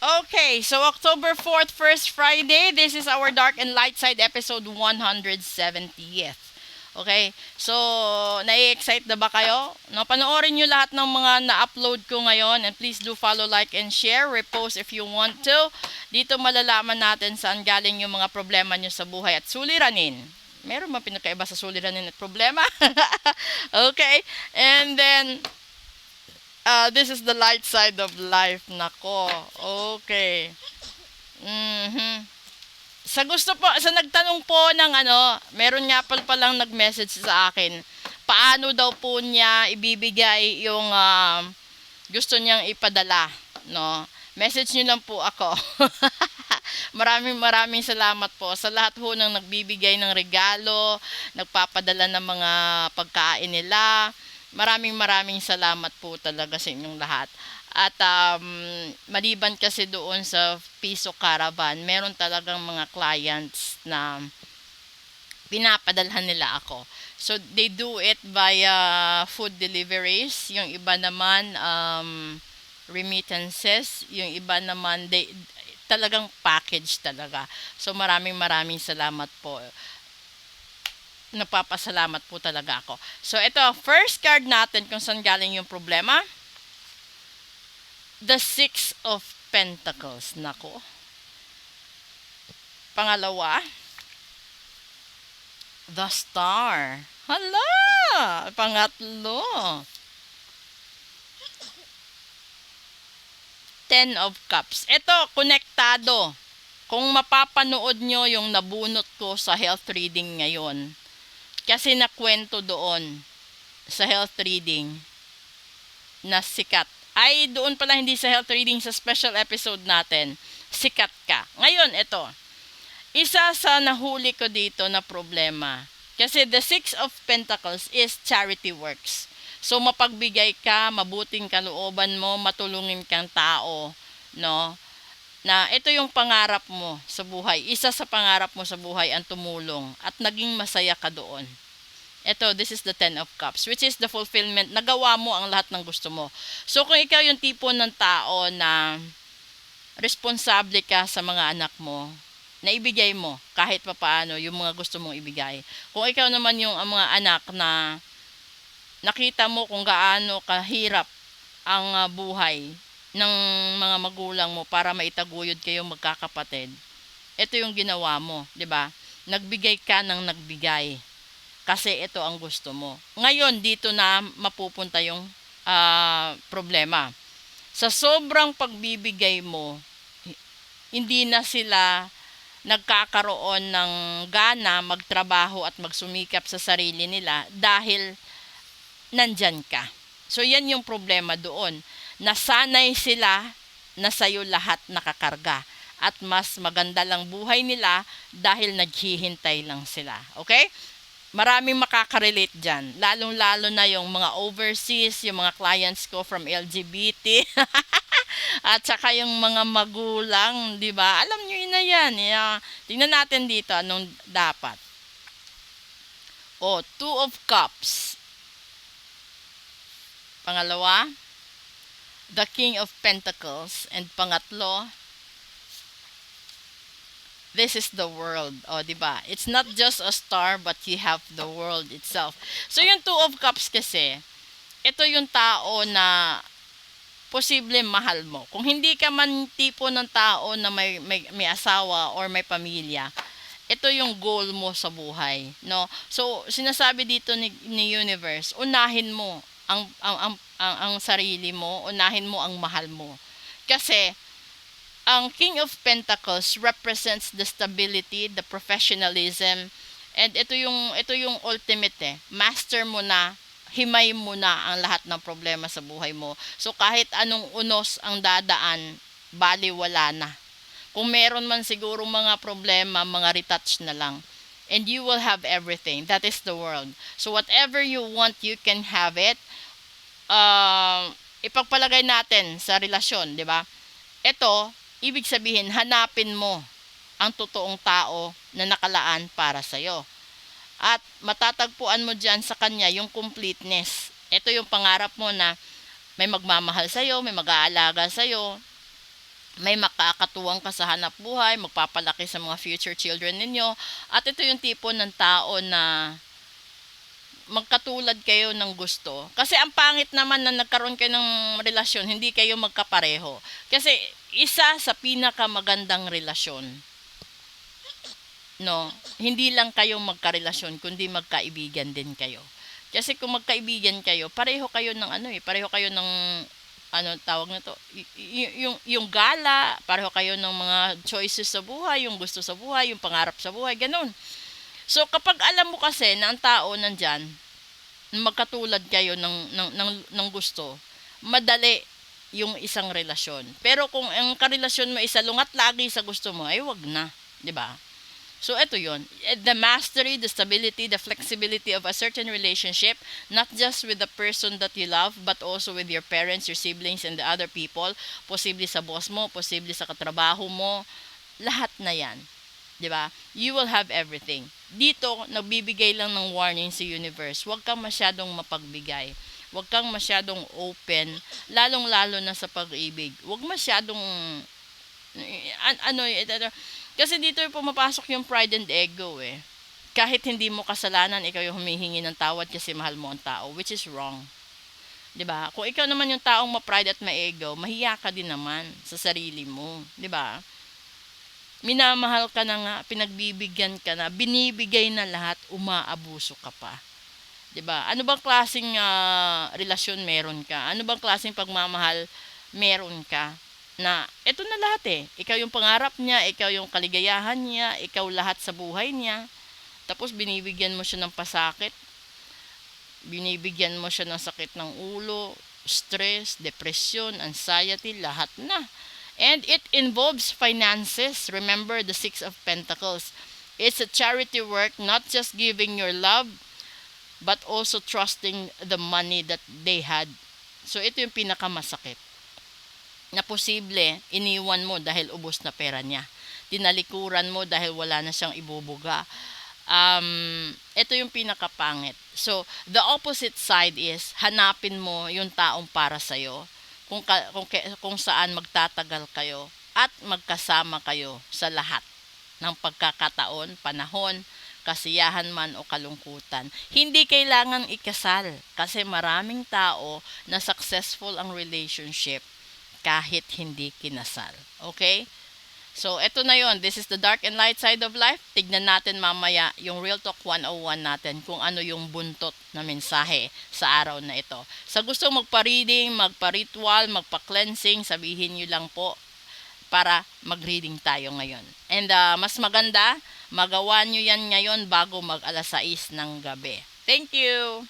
Okay, so October 4th, first Friday, this is our Dark and Light Side episode 170th. Okay, so nai-excite na ba kayo? No, panoorin nyo lahat ng mga na-upload ko ngayon and please do follow, like, and share, repost if you want to. Dito malalaman natin saan galing yung mga problema nyo sa buhay at suliranin. Meron ba pinakaiba sa suliranin at problema? Okay, and then this is the light side of life. Nako. Okay. Mhm. Sa gusto po, sa nagtanong po ng meron nga palang nag-message sa akin. Paano daw po niya ibibigay yung gusto niyang ipadala, no? Message niyo lang po ako. Maraming salamat po sa lahat ho ng nagbibigay ng regalo, nagpapadala ng mga pagkain nila. Maraming salamat po talaga sa inyong lahat. At maliban kasi doon sa Piso Caravan, meron talagang mga clients na pinapadalhan nila ako. So they do it via food deliveries, yung iba naman remittances, yung iba naman talagang package talaga. So maraming salamat po. Nagpapasalamat po talaga ako. So ito, first card natin kung saan galing yung problema. The Six of Pentacles. Nako. Pangalawa, The Star. Hala! Pangatlo, Ten of Cups. Ito, konektado. Kung mapapanood nyo yung nabunot ko sa health reading ngayon, kasi nakwento doon sa health reading na sikat. Ay, doon pala hindi sa health reading, sa special episode natin. Sikat ka. Ngayon, ito. Isa sa nahuli ko dito na problema. Kasi the Six of Pentacles is charity works. So, mapagbigay ka, mabuting kalooban mo, matulungin kang tao, no? Na ito yung pangarap mo sa buhay. Isa sa pangarap mo sa buhay ang tumulong at naging masaya ka doon. Ito, this is the Ten of Cups, which is the fulfillment. Nagawa mo ang lahat ng gusto mo. So, kung ikaw yung tipo ng tao na responsable ka sa mga anak mo, na ibigay mo kahit papaano yung mga gusto mong ibigay. Kung ikaw naman yung mga anak na nakita mo kung gaano kahirap ang buhay ng mga magulang mo para maitaguyod kayo magkakapatid, ito yung ginawa mo, 'di ba? Nagbigay ka ng nagbigay kasi ito ang gusto mo. Ngayon dito na mapupunta yung problema. Sa sobrang pagbibigay mo, hindi na sila nagkakaroon ng gana magtrabaho at magsumikap sa sarili nila dahil nandyan ka. So yan yung problema doon. Nasanay sila na sa'yo lahat nakakarga. At mas maganda lang buhay nila dahil naghihintay lang sila. Okay? Maraming makakarelate dyan. Lalong-lalo na yung mga overseas, yung mga clients ko from LGBT. At saka yung mga magulang, di ba? Alam nyo na yan. Tingnan natin dito anong dapat. Two of Cups. Pangalawa, the King of Pentacles. And pangatlo, this is the world. Diba? It's not just a star, but you have the world itself. So, yung Two of Cups kasi, ito yung tao na posible mahal mo. Kung hindi ka man tipo ng tao na may asawa or may pamilya, ito yung goal mo sa buhay, no? So, sinasabi dito ni universe, unahin mo ang sarili mo, unahin mo ang mahal mo. Kasi ang King of Pentacles represents the stability, the professionalism, and ito yung ultimate master mo na, himay mo na ang lahat ng problema sa buhay mo. So kahit anong unos ang dadaan, bali wala na. Kung meron man siguro mga problema, mga retouch na lang. And you will have everything. That is the world. So whatever you want, you can have it. Ipagpalagay natin sa relasyon, di ba? Ito, ibig sabihin, hanapin mo ang totoong tao na nakalaan para sa'yo. At matatagpuan mo dyan sa kanya yung completeness. Ito yung pangarap mo na may magmamahal sa'yo, may mag-aalaga sa'yo, may makakatuwang ka sa hanap buhay, magpapalaki sa mga future children ninyo, at ito yung tipo ng tao na magkatulad kayo ng gusto. Kasi ang pangit naman na nagkaroon kayo ng relasyon, hindi kayo magkapareho. Kasi isa sa pinakamagandang relasyon, no, hindi lang kayo magkarelasyon, kundi magkaibigan din kayo. Kasi kung magkaibigan kayo, pareho kayo ng pareho kayo ng tawag na to, yung gala, pareho kayo ng mga choices sa buhay, yung gusto sa buhay, yung pangarap sa buhay, ganun. So kapag alam mo kasi na ang tao nandyan, magkatulad kayo ng gusto, madali yung isang relasyon. Pero kung ang karelasyon mo isa lungat lagi sa gusto mo, ay wag na, 'di ba? So ito 'yon. The mastery, the stability, the flexibility of a certain relationship, not just with the person that you love, but also with your parents, your siblings, and the other people, posible sa boss mo, posible sa katrabaho mo, lahat na 'yan. 'Di ba? You will have everything. Dito, nagbibigay lang ng warning si universe. Huwag kang masyadong mapagbigay. Huwag kang masyadong open, lalong-lalo na sa pag-ibig. Huwag masyadong kasi dito yung pumapasok yung pride and ego eh. Kahit hindi mo kasalanan, ikaw yung humihingi ng tawad kasi mahal mo ang tao, which is wrong. 'Di ba? Kung ikaw naman yung taong ma-pride at ma-ego, mahiya ka din naman sa sarili mo, 'di ba? Minamahal ka na nga, pinagbibigyan ka na, binibigay na lahat, umaabuso ka pa. 'Di ba? Ano bang klaseng relasyon meron ka? Ano bang klaseng pagmamahal meron ka? Na eto na lahat eh. Ikaw yung pangarap niya, ikaw yung kaligayahan niya, ikaw lahat sa buhay niya. Tapos binibigyan mo siya ng pasakit, binibigyan mo siya ng sakit ng ulo, stress, depression, anxiety, lahat na. And it involves finances. Remember the Six of Pentacles. It's a charity work, not just giving your love, but also trusting the money that they had. So ito yung pinakamasakit. Na posible, iniwan mo dahil ubos na pera niya. Tinalikuran mo dahil wala na siyang ibubuga. Ito yung pinakapangit. So, the opposite side is, hanapin mo yung taong para sa'yo. Kung saan magtatagal kayo at magkasama kayo sa lahat ng pagkakataon, panahon, kasiyahan man o kalungkutan. Hindi kailangan ikasal kasi maraming tao na successful ang relationship kahit hindi kinasal. Okay? So, eto na yon. This is the dark and light side of life. Tignan natin mamaya yung Real Talk 101 natin kung ano yung buntot na mensahe sa araw na ito. Sa gusto magpa-reading, magpa-ritual, magpa-cleansing, sabihin nyo lang po para mag-reading tayo ngayon. And mas maganda, magawa nyo yan ngayon bago mag alas 6 ng gabi. Thank you!